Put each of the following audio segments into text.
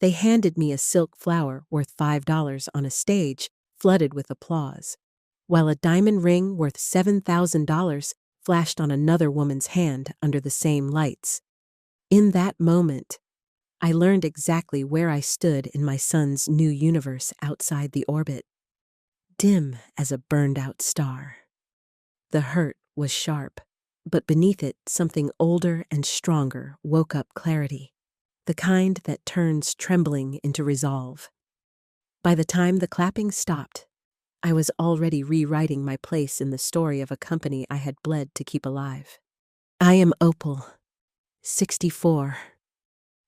They handed me a silk flower worth $5 on a stage flooded with applause, while a diamond ring worth $7,000 flashed on another woman's hand under the same lights. In that moment, I learned exactly where I stood in my son's new universe outside the orbit, dim as a burned-out star. The hurt was sharp, but beneath it something older and stronger woke up clarity, the kind that turns trembling into resolve. By the time the clapping stopped, I was already rewriting my place in the story of a company I had bled to keep alive. I am Opal, 64,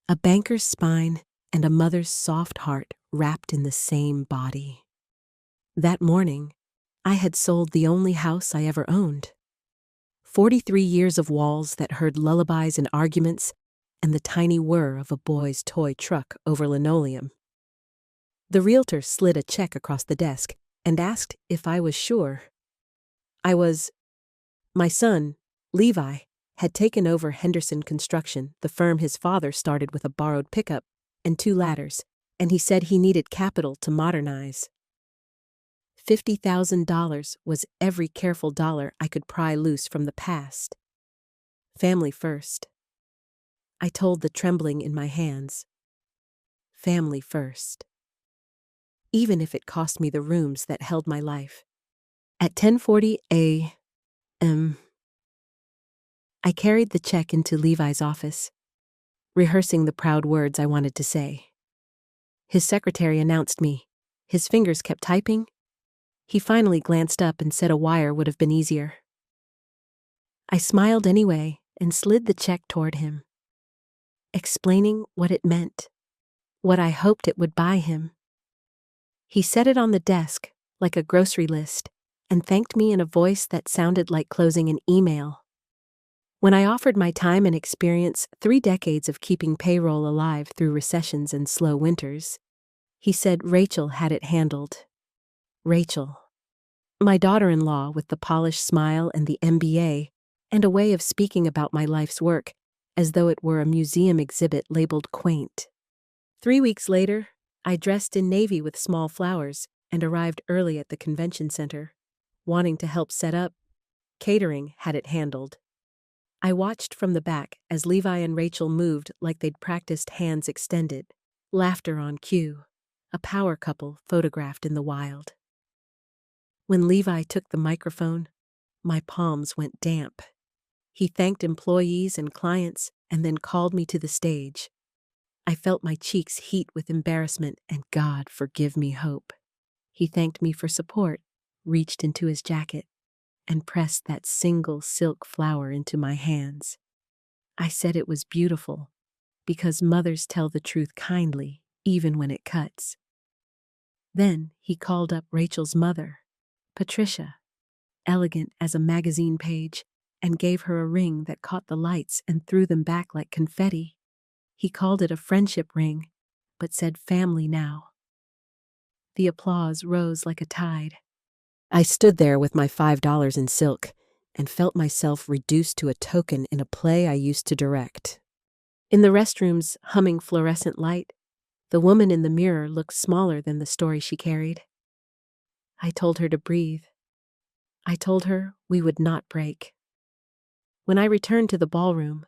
a banker's spine and a mother's soft heart wrapped in the same body. That morning, I had sold the only house I ever owned. 43 years of walls that heard lullabies and arguments, and the tiny whir of a boy's toy truck over linoleum. The realtor slid a check across the desk and asked if I was sure. I was. My son, Levi, had taken over Henderson Construction, the firm his father started with a borrowed pickup and 2 ladders, and he said he needed capital to modernize. $50,000 was every careful dollar I could pry loose from the past. Family first. I told the trembling in my hands. Family first. Even if it cost me the rooms that held my life. At 10:40 a.m., I carried the check into Levi's office, rehearsing the proud words I wanted to say. His secretary announced me. His fingers kept typing. He finally glanced up and said a wire would have been easier. I smiled anyway and slid the check toward him, explaining what it meant, what I hoped it would buy him. He set it on the desk like a grocery list and thanked me in a voice that sounded like closing an email. When I offered my time and experience, 3 decades of keeping payroll alive through recessions and slow winters, he said Rachel had it handled. Rachel. My daughter-in-law with the polished smile and the MBA, and a way of speaking about my life's work as though it were a museum exhibit labeled quaint. 3 weeks later, I dressed in navy with small flowers and arrived early at the convention center, wanting to help set up. Catering had it handled. I watched from the back as Levi and Rachel moved like they'd practiced hands extended, laughter on cue, a power couple photographed in the wild. When Levi took the microphone, my palms went damp. He thanked employees and clients and then called me to the stage. I felt my cheeks heat with embarrassment and God forgive me hope. He thanked me for support, reached into his jacket, and pressed that single silk flower into my hands. I said it was beautiful, because mothers tell the truth kindly, even when it cuts. Then he called up Rachel's mother, Patricia, elegant as a magazine page, and gave her a ring that caught the lights and threw them back like confetti. He called it a friendship ring, but said family now. The applause rose like a tide. I stood there with my $5 in silk and felt myself reduced to a token in a play I used to direct. In the restroom's humming fluorescent light, the woman in the mirror looked smaller than the story she carried. I told her to breathe. I told her we would not break. When I returned to the ballroom,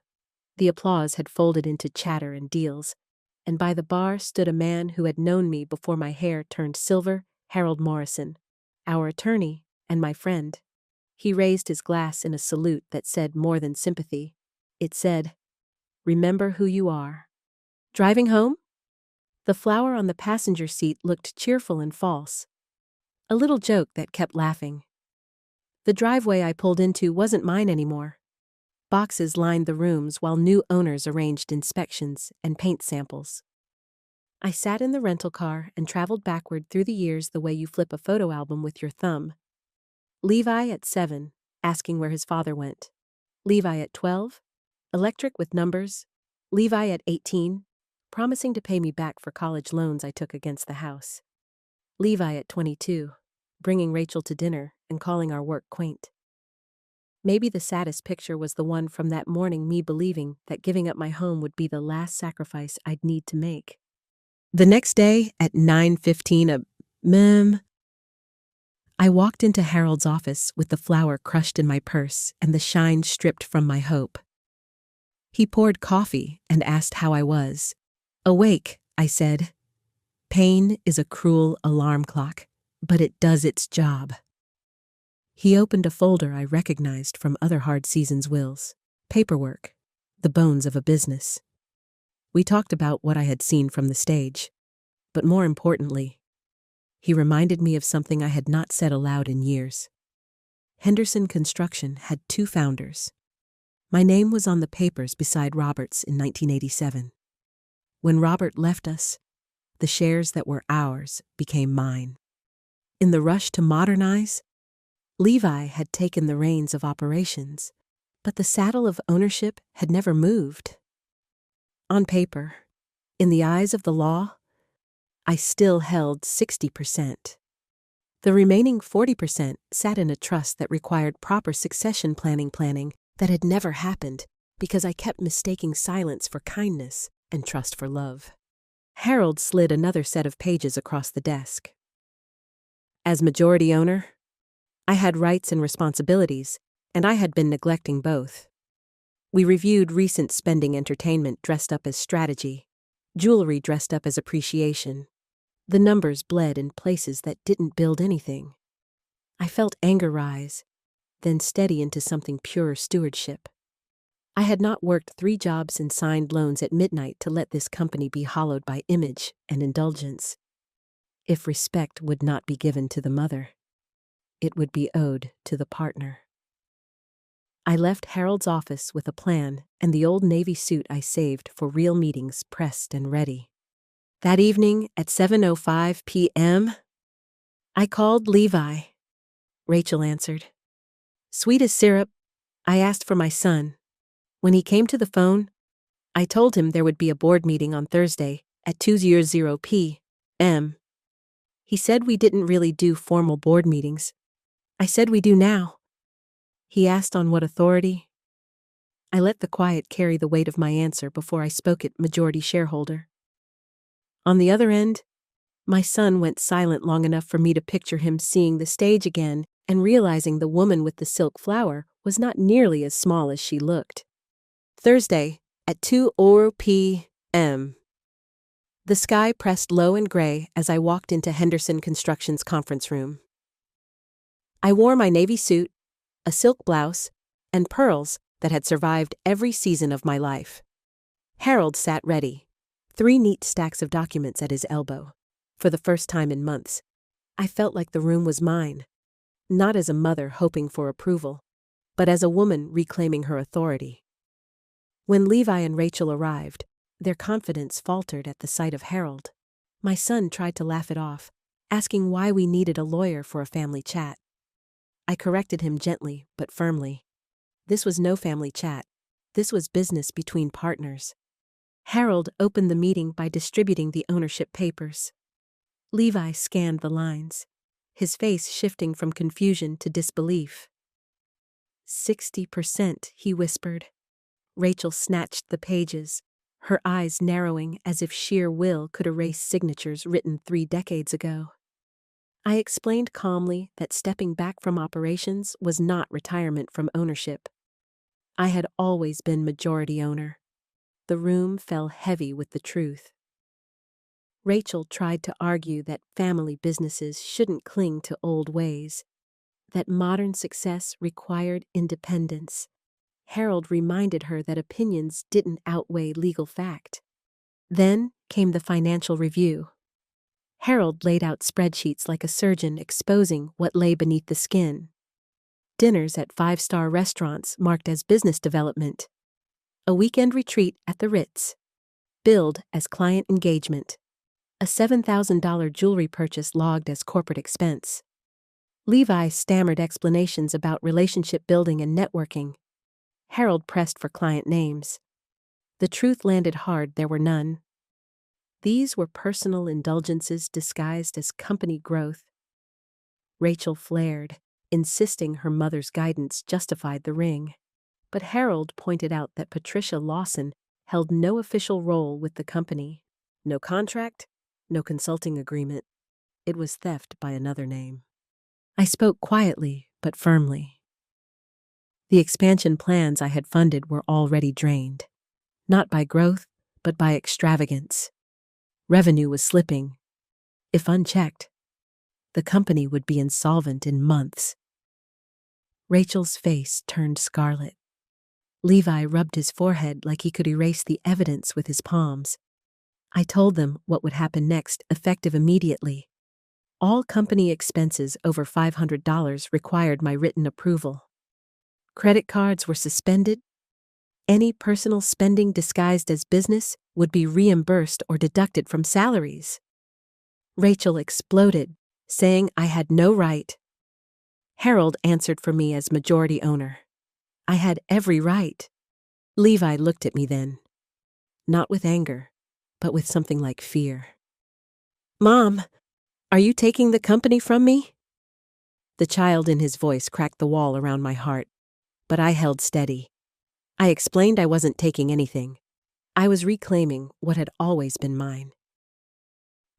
the applause had folded into chatter and deals, and by the bar stood a man who had known me before my hair turned silver, Harold Morrison, our attorney and my friend. He raised his glass in a salute that said more than sympathy. It said, "Remember who you are." Driving home? The flower on the passenger seat looked cheerful and false. A little joke that kept laughing. The driveway I pulled into wasn't mine anymore. Boxes lined the rooms while new owners arranged inspections and paint samples. I sat in the rental car and traveled backward through the years the way you flip a photo album with your thumb. Levi at 7, asking where his father went. Levi at 12, electric with numbers. Levi at 18, promising to pay me back for college loans I took against the house. Levi at 22, bringing Rachel to dinner and calling our work quaint. Maybe the saddest picture was the one from that morning, me believing that giving up my home would be the last sacrifice I'd need to make. The next day at 9:15 a.m., I walked into Harold's office with the flour crushed in my purse and the shine stripped from my hope. He poured coffee and asked how I was. "Awake," I said. "Pain is a cruel alarm clock, but it does its job." He opened a folder I recognized from other hard seasons' wills. Paperwork. The bones of a business. We talked about what I had seen from the stage. But more importantly, he reminded me of something I had not said aloud in years. Henderson Construction had two founders. My name was on the papers beside Robert's in 1987. When Robert left us, the shares that were ours became mine. In the rush to modernize, Levi had taken the reins of operations, but the saddle of ownership had never moved. On paper, in the eyes of the law, I still held 60%. The remaining 40% sat in a trust that required proper succession planning that had never happened because I kept mistaking silence for kindness and trust for love. Harold slid another set of pages across the desk. As majority owner, I had rights and responsibilities, and I had been neglecting both. We reviewed recent spending entertainment dressed up as strategy, jewelry dressed up as appreciation. The numbers bled in places that didn't build anything. I felt anger rise, then steady into something pure stewardship. I had not worked 3 jobs and signed loans at midnight to let this company be hollowed by image and indulgence. If respect would not be given to the mother, it would be owed to the partner. I left Harold's office with a plan and the old Navy suit I saved for real meetings pressed and ready. That evening at 7:05 p.m., I called Levi. Rachel answered. Sweet as syrup, I asked for my son. When he came to the phone, I told him there would be a board meeting on Thursday at 2:00 p.m. He said we didn't really do formal board meetings. I said we do now. He asked on what authority. I let the quiet carry the weight of my answer before I spoke it majority shareholder. On the other end, my son went silent long enough for me to picture him seeing the stage again and realizing the woman with the silk flower was not nearly as small as she looked. Thursday at 2:00 p.m. The sky pressed low and gray as I walked into Henderson Construction's conference room. I wore my navy suit, a silk blouse, and pearls that had survived every season of my life. Harold sat ready, 3 neat stacks of documents at his elbow. For the first time in months, I felt like the room was mine, not as a mother hoping for approval, but as a woman reclaiming her authority. When Levi and Rachel arrived, their confidence faltered at the sight of Harold. My son tried to laugh it off, asking why we needed a lawyer for a family chat. I corrected him gently but firmly. This was no family chat. This was business between partners. Harold opened the meeting by distributing the ownership papers. Levi scanned the lines, his face shifting from confusion to disbelief. 60%, he whispered. Rachel snatched the pages, her eyes narrowing as if sheer will could erase signatures written 3 decades ago. I explained calmly that stepping back from operations was not retirement from ownership. I had always been majority owner. The room fell heavy with the truth. Rachel tried to argue that family businesses shouldn't cling to old ways, that modern success required independence. Harold reminded her that opinions didn't outweigh legal fact. Then came the financial review. Harold laid out spreadsheets like a surgeon exposing what lay beneath the skin. Dinners at 5-star restaurants marked as business development. A weekend retreat at the Ritz, billed as client engagement. A $7,000 jewelry purchase logged as corporate expense. Levi stammered explanations about relationship building and networking. Harold pressed for client names. The truth landed hard, there were none. These were personal indulgences disguised as company growth. Rachel flared, insisting her mother's guidance justified the ring. But Harold pointed out that Patricia Lawson held no official role with the company. No contract, no consulting agreement. It was theft by another name. I spoke quietly but firmly. The expansion plans I had funded were already drained, not by growth, but by extravagance. Revenue was slipping. If unchecked, the company would be insolvent in months. Rachel's face turned scarlet. Levi rubbed his forehead like he could erase the evidence with his palms. I told them what would happen next, effective immediately. All company expenses over $500 required my written approval. Credit cards were suspended. Any personal spending disguised as business would be reimbursed or deducted from salaries. Rachel exploded, saying I had no right. Harold answered for me as majority owner. I had every right. Levi looked at me then, not with anger, but with something like fear. "Mom, are you taking the company from me?" The child in his voice cracked the wall around my heart, but I held steady. I explained I wasn't taking anything. I was reclaiming what had always been mine.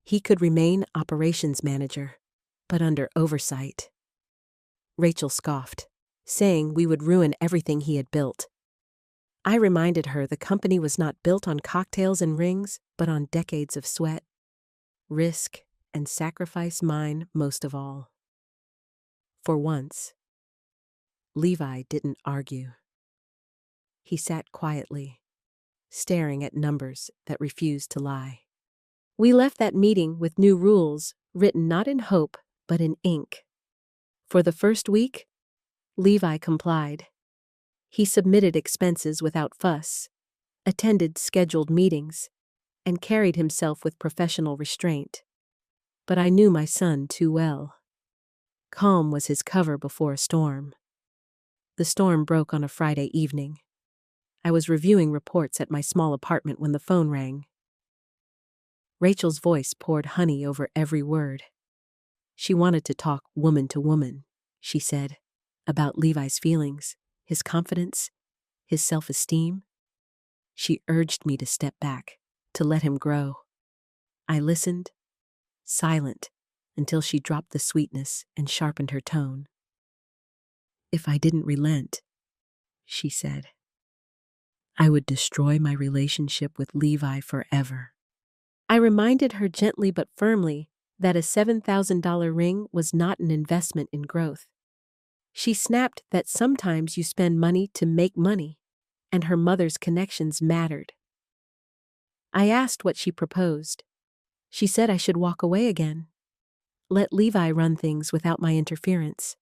He could remain operations manager, but under oversight. Rachel scoffed, saying we would ruin everything he had built. I reminded her the company was not built on cocktails and rings, but on decades of sweat, risk, and sacrifice, mine most of all. For once, Levi didn't argue. He sat quietly, staring at numbers that refused to lie. We left that meeting with new rules, written not in hope, but in ink. For the first week, Levi complied. He submitted expenses without fuss, attended scheduled meetings, and carried himself with professional restraint. But I knew my son too well. Calm was his cover before a storm. The storm broke on a Friday evening. I was reviewing reports at my small apartment when the phone rang. Rachel's voice poured honey over every word. She wanted to talk woman to woman, she said, about Levi's feelings, his confidence, his self-esteem. She urged me to step back, to let him grow. I listened, silent, until she dropped the sweetness and sharpened her tone. "If I didn't relent," she said, "I would destroy my relationship with Levi forever." I reminded her gently but firmly that a $7,000 ring was not an investment in growth. She snapped that sometimes you spend money to make money, and her mother's connections mattered. I asked what she proposed. She said I should walk away again. Let Levi run things without my interference.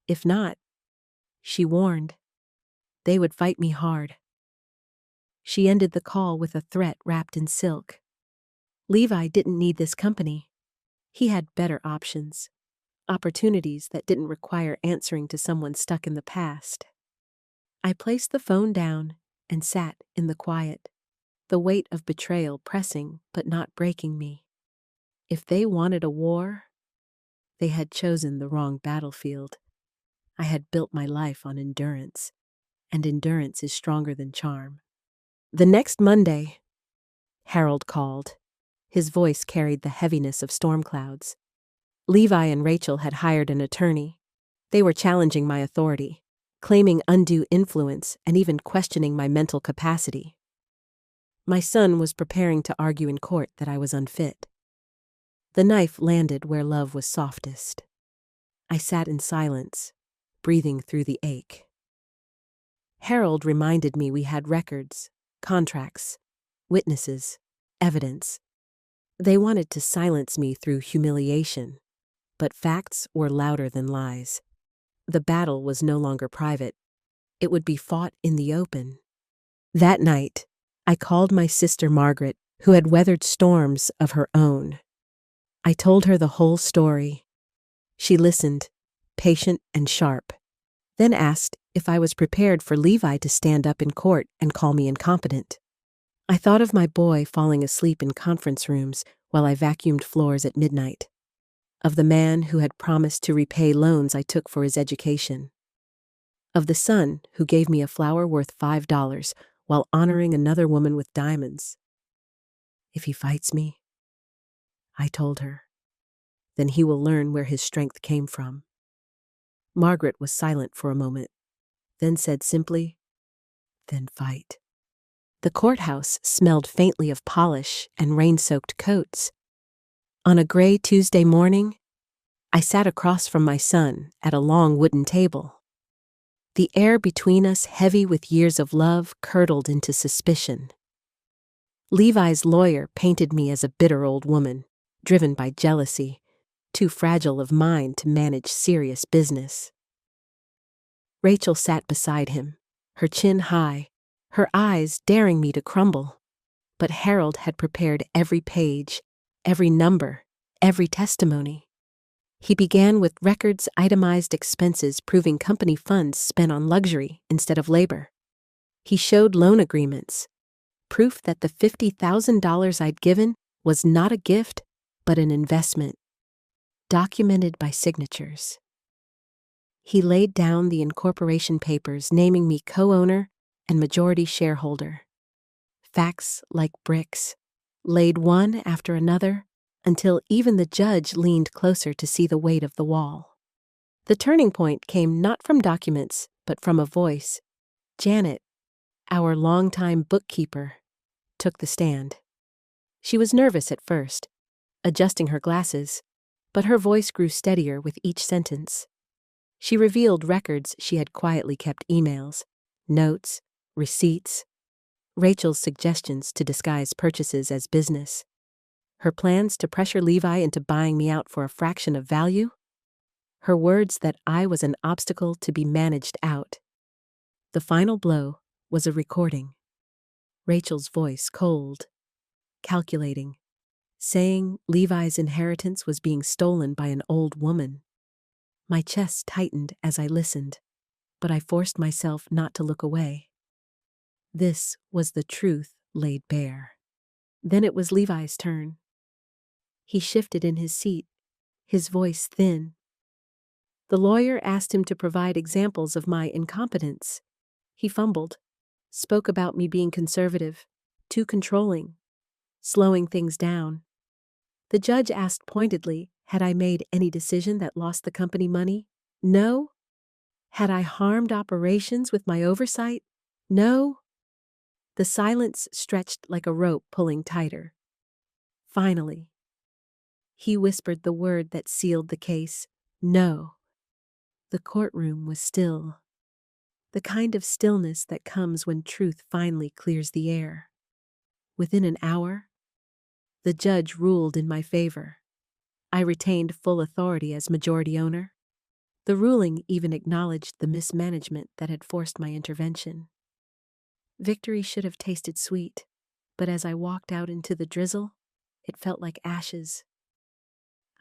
If not, she warned, they would fight me hard. She ended the call with a threat wrapped in silk. Levi didn't need this company. He had better options, opportunities that didn't require answering to someone stuck in the past. I placed the phone down and sat in the quiet, the weight of betrayal pressing but not breaking me. If they wanted a war, they had chosen the wrong battlefield. I had built my life on endurance, and endurance is stronger than charm. The next Monday, Harold called. His voice carried the heaviness of storm clouds. Levi and Rachel had hired an attorney. They were challenging my authority, claiming undue influence and even questioning my mental capacity. My son was preparing to argue in court that I was unfit. The knife landed where love was softest. I sat in silence, breathing through the ache. Harold reminded me we had records, contracts, witnesses, evidence. They wanted to silence me through humiliation, but facts were louder than lies. The battle was no longer private. It would be fought in the open. That night, I called my sister Margaret, who had weathered storms of her own. I told her the whole story. She listened, patient and sharp, then asked if I was prepared for Levi to stand up in court and call me incompetent. I thought of my boy falling asleep in conference rooms while I vacuumed floors at midnight, of the man who had promised to repay loans I took for his education, of the son who gave me a flower worth $5 while honoring another woman with diamonds. If he fights me, I told her. Then he will learn where his strength came from. Margaret was silent for a moment, then said simply, then fight. The courthouse smelled faintly of polish and rain-soaked coats. On a gray Tuesday morning, I sat across from my son at a long wooden table. The air between us, heavy with years of love, curdled into suspicion. Levi's lawyer painted me as a bitter old woman, driven by jealousy, too fragile of mind to manage serious business. Rachel sat beside him, her chin high, her eyes daring me to crumble. But Harold had prepared every page, every number, every testimony. He began with records, itemized expenses proving company funds spent on luxury instead of labor. He showed loan agreements, proof that the $50,000 I'd given was not a gift, but an investment, documented by signatures. He laid down the incorporation papers naming me co-owner and majority shareholder. Facts like bricks, laid one after another, until even the judge leaned closer to see the weight of the wall. The turning point came not from documents, but from a voice. Janet, our longtime bookkeeper, took the stand. She was nervous at first, adjusting her glasses, but her voice grew steadier with each sentence. She revealed records she had quietly kept: emails, notes, receipts, Rachel's suggestions to disguise purchases as business, her plans to pressure Levi into buying me out for a fraction of value, her words that I was an obstacle to be managed out. The final blow was a recording. Rachel's voice cold, calculating, saying Levi's inheritance was being stolen by an old woman. My chest tightened as I listened, but I forced myself not to look away. This was the truth laid bare. Then it was Levi's turn. He shifted in his seat, his voice thin. The lawyer asked him to provide examples of my incompetence. He fumbled, spoke about me being conservative, too controlling, slowing things down. The judge asked pointedly, had I made any decision that lost the company money? No. Had I harmed operations with my oversight? No. The silence stretched like a rope pulling tighter. Finally, he whispered the word that sealed the case: no. The courtroom was still, the kind of stillness that comes when truth finally clears the air. Within an hour, the judge ruled in my favor. I retained full authority as majority owner. The ruling even acknowledged the mismanagement that had forced my intervention. Victory should have tasted sweet, but as I walked out into the drizzle, it felt like ashes.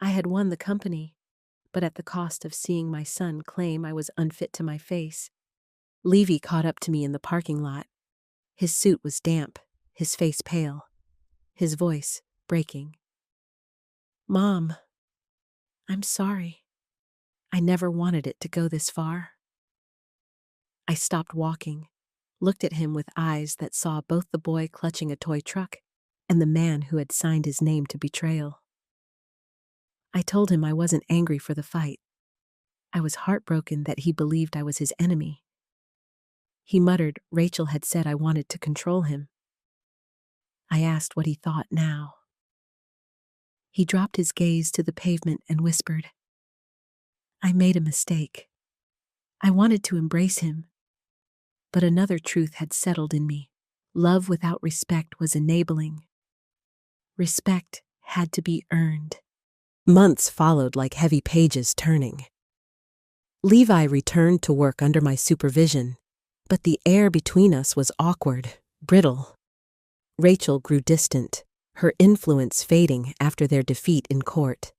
I had won the company, but at the cost of seeing my son claim I was unfit to my face. Levy caught up to me in the parking lot. His suit was damp, his face pale, his voice breaking. Mom, I'm sorry. I never wanted it to go this far. I stopped walking, looked at him with eyes that saw both the boy clutching a toy truck and the man who had signed his name to betrayal. I told him I wasn't angry for the fight. I was heartbroken that he believed I was his enemy. He muttered Rachel had said I wanted to control him. I asked what he thought now. He dropped his gaze to the pavement and whispered, I made a mistake. I wanted to embrace him. But another truth had settled in me. Love without respect was enabling. Respect had to be earned. Months followed like heavy pages turning. Levi returned to work under my supervision, but the air between us was awkward, brittle. Rachel grew distant, her influence fading after their defeat in court.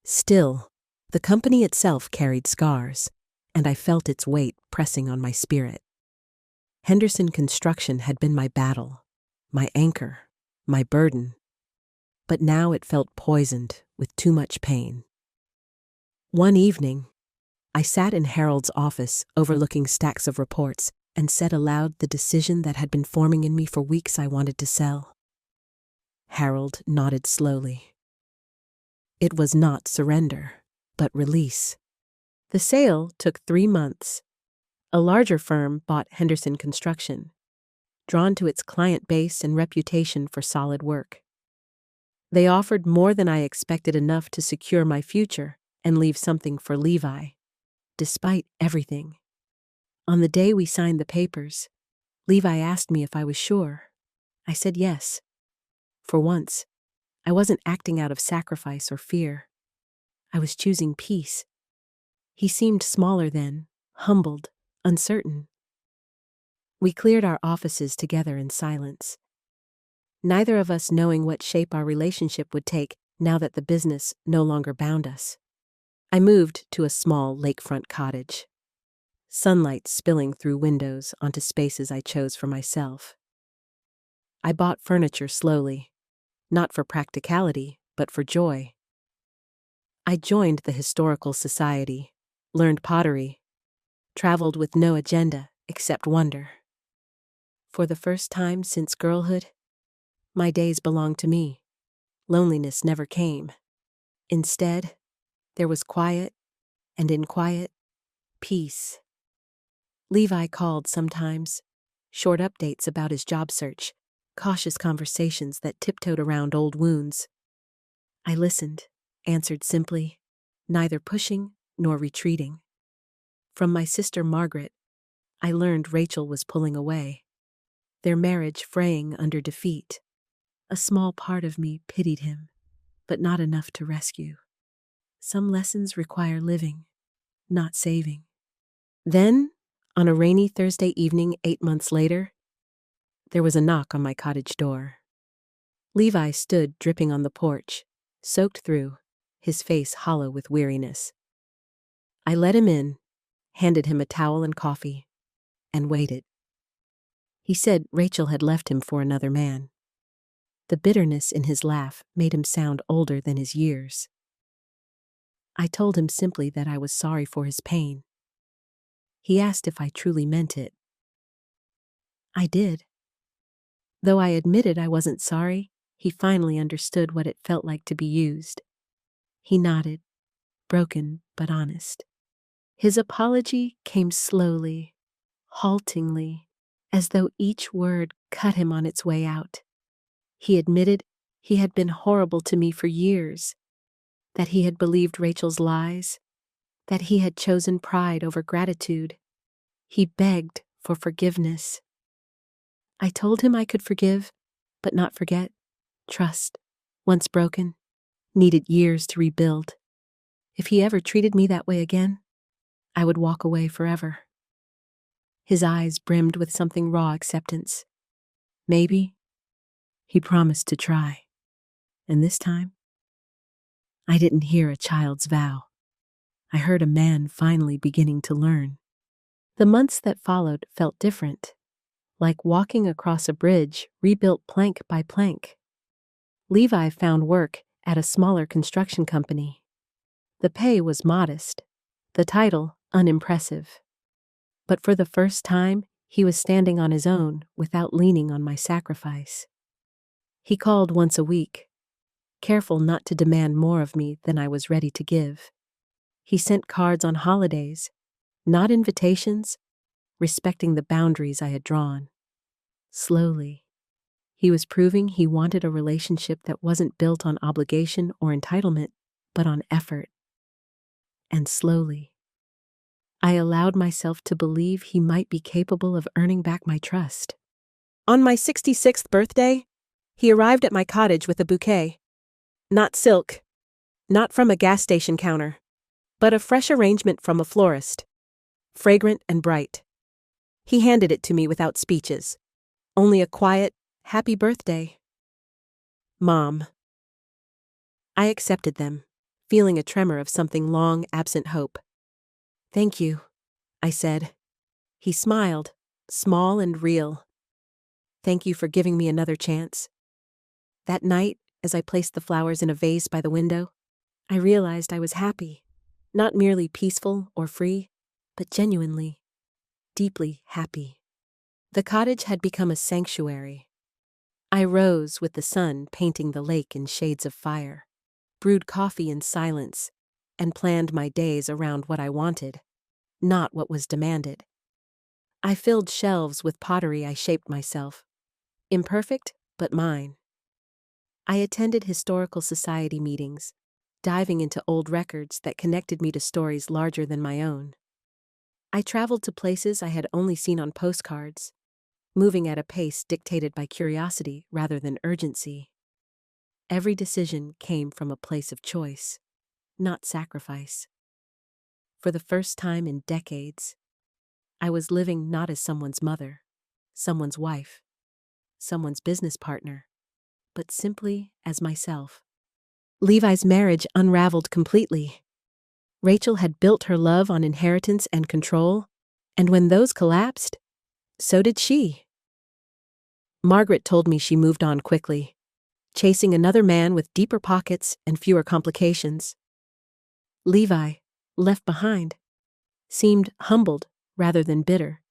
Still, the company itself carried scars, and I felt its weight pressing on my spirit. Henderson Construction had been my battle, my anchor, my burden, but now it felt poisoned with too much pain. One evening, I sat in Harold's office overlooking stacks of reports and said aloud the decision that had been forming in me for weeks I wanted to sell. Harold nodded slowly. It was not surrender, but release. The sale took 3 months. A larger firm bought Henderson Construction, drawn to its client base and reputation for solid work. They offered more than I expected, enough to secure my future and leave something for Levi, despite everything. On the day we signed the papers, Levi asked me if I was sure. I said yes. For once, I wasn't acting out of sacrifice or fear. I was choosing peace. He seemed smaller then, humbled, uncertain. We cleared our offices together in silence, neither of us knowing what shape our relationship would take now that the business no longer bound us. I moved to a small lakefront cottage, sunlight spilling through windows onto spaces I chose for myself. I bought furniture slowly, not for practicality, but for joy. I joined the historical society, learned pottery, traveled with no agenda except wonder. For the first time since girlhood, my days belonged to me. Loneliness never came. Instead, there was quiet, and in quiet, peace. Levi called sometimes, short updates about his job search, cautious conversations that tiptoed around old wounds. I listened, answered simply, neither pushing nor retreating. From my sister Margaret, I learned Rachel was pulling away, their marriage fraying under defeat. A small part of me pitied him, but not enough to rescue. Some lessons require living, not saving. Then, on a rainy Thursday evening 8 months later, there was a knock on my cottage door. Levi stood dripping on the porch, soaked through, his face hollow with weariness. I let him in, handed him a towel and coffee, and waited. He said Rachel had left him for another man. The bitterness in his laugh made him sound older than his years. I told him simply that I was sorry for his pain. He asked if I truly meant it. I did. Though I admitted I wasn't sorry, he finally understood what it felt like to be used. He nodded, broken but honest. His apology came slowly, haltingly, as though each word cut him on its way out. He admitted he had been horrible to me for years, that he had believed Rachel's lies, that he had chosen pride over gratitude. He begged for forgiveness. I told him I could forgive, but not forget. Trust, once broken, needed years to rebuild. If he ever treated me that way again, I would walk away forever. His eyes brimmed with something raw acceptance. Maybe. He promised to try. And this time, I didn't hear a child's vow. I heard a man finally beginning to learn. The months that followed felt different, like walking across a bridge rebuilt plank by plank. Levi found work at a smaller construction company. The pay was modest, the title unimpressive. But for the first time, he was standing on his own without leaning on my sacrifice. He called once a week, careful not to demand more of me than I was ready to give. He sent cards on holidays, not invitations, respecting the boundaries I had drawn. Slowly, he was proving he wanted a relationship that wasn't built on obligation or entitlement, but on effort. And slowly, I allowed myself to believe he might be capable of earning back my trust. On my 66th birthday, he arrived at my cottage with a bouquet. Not silk, not from a gas station counter, but a fresh arrangement from a florist, fragrant and bright. He handed it to me without speeches, only a quiet, happy birthday. Mom. I accepted them, feeling a tremor of something long absent hope. Thank you, I said. He smiled, small and real. Thank you for giving me another chance. That night, as I placed the flowers in a vase by the window, I realized I was happy, not merely peaceful or free, but genuinely, deeply happy. The cottage had become a sanctuary. I rose with the sun painting the lake in shades of fire. brewed coffee in silence, and planned my days around what I wanted, not what was demanded. I filled shelves with pottery I shaped myself, imperfect but mine. I attended historical society meetings, diving into old records that connected me to stories larger than my own. I traveled to places I had only seen on postcards, moving at a pace dictated by curiosity rather than urgency. Every decision came from a place of choice, not sacrifice. For the first time in decades, I was living not as someone's mother, someone's wife, someone's business partner, but simply as myself. Levi's marriage unraveled completely. Rachel had built her love on inheritance and control, and when those collapsed, so did she. Margaret told me she moved on quickly, chasing another man with deeper pockets and fewer complications. Levi, left behind, seemed humbled rather than bitter.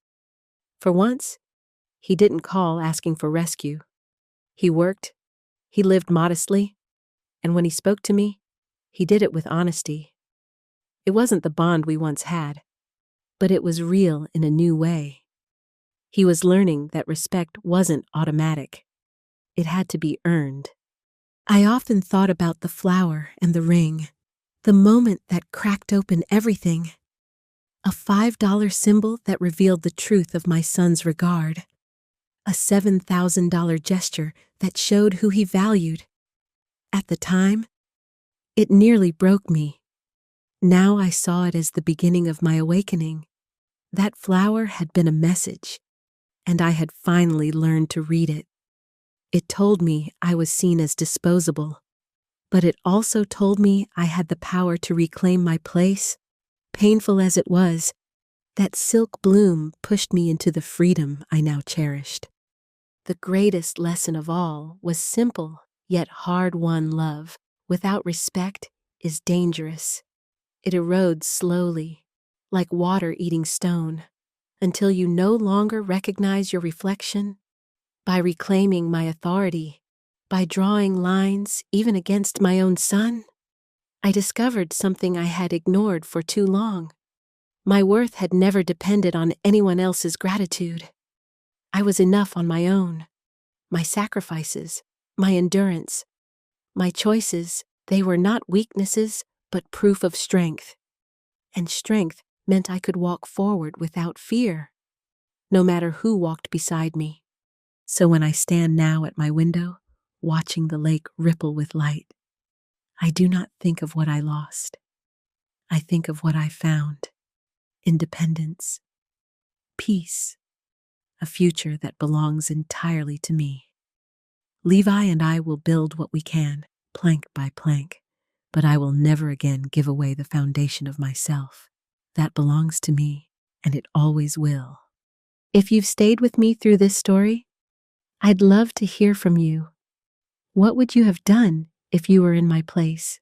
For once, he didn't call asking for rescue. He worked, he lived modestly, and when he spoke to me, he did it with honesty. It wasn't the bond we once had, but it was real in a new way. He was learning that respect wasn't automatic. It had to be earned. I often thought about the flower and the ring, the moment that cracked open everything. A $5 symbol that revealed the truth of my son's regard. A $7,000 gesture that showed who he valued. At the time, it nearly broke me. Now I saw it as the beginning of my awakening. That flower had been a message, and I had finally learned to read it. It told me I was seen as disposable, but it also told me I had the power to reclaim my place. Painful as it was, that silk bloom pushed me into the freedom I now cherished. The greatest lesson of all was simple, yet hard-won love. Without respect is dangerous. It erodes slowly, like water eating stone, until you no longer recognize your reflection. By reclaiming my authority, by drawing lines even against my own son, I discovered something I had ignored for too long. My worth had never depended on anyone else's gratitude. I was enough on my own. My sacrifices, my endurance, my choices, they were not weaknesses, but proof of strength. And strength meant I could walk forward without fear, no matter who walked beside me. So when I stand now at my window, watching the lake ripple with light, I do not think of what I lost. I think of what I found. Independence, peace, a future that belongs entirely to me. Levi and I will build what we can, plank by plank, but I will never again give away the foundation of myself. That belongs to me, and it always will. If you've stayed with me through this story, I'd love to hear from you. What would you have done if you were in my place?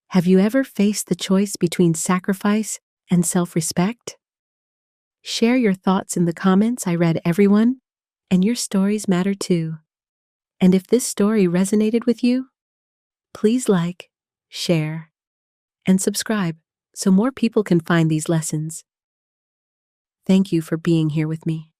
Have you ever faced the choice between sacrifice and self-respect? Share your thoughts in the comments. I read everyone, and your stories matter too. And if this story resonated with you, please like, share, and subscribe so more people can find these lessons. Thank you for being here with me.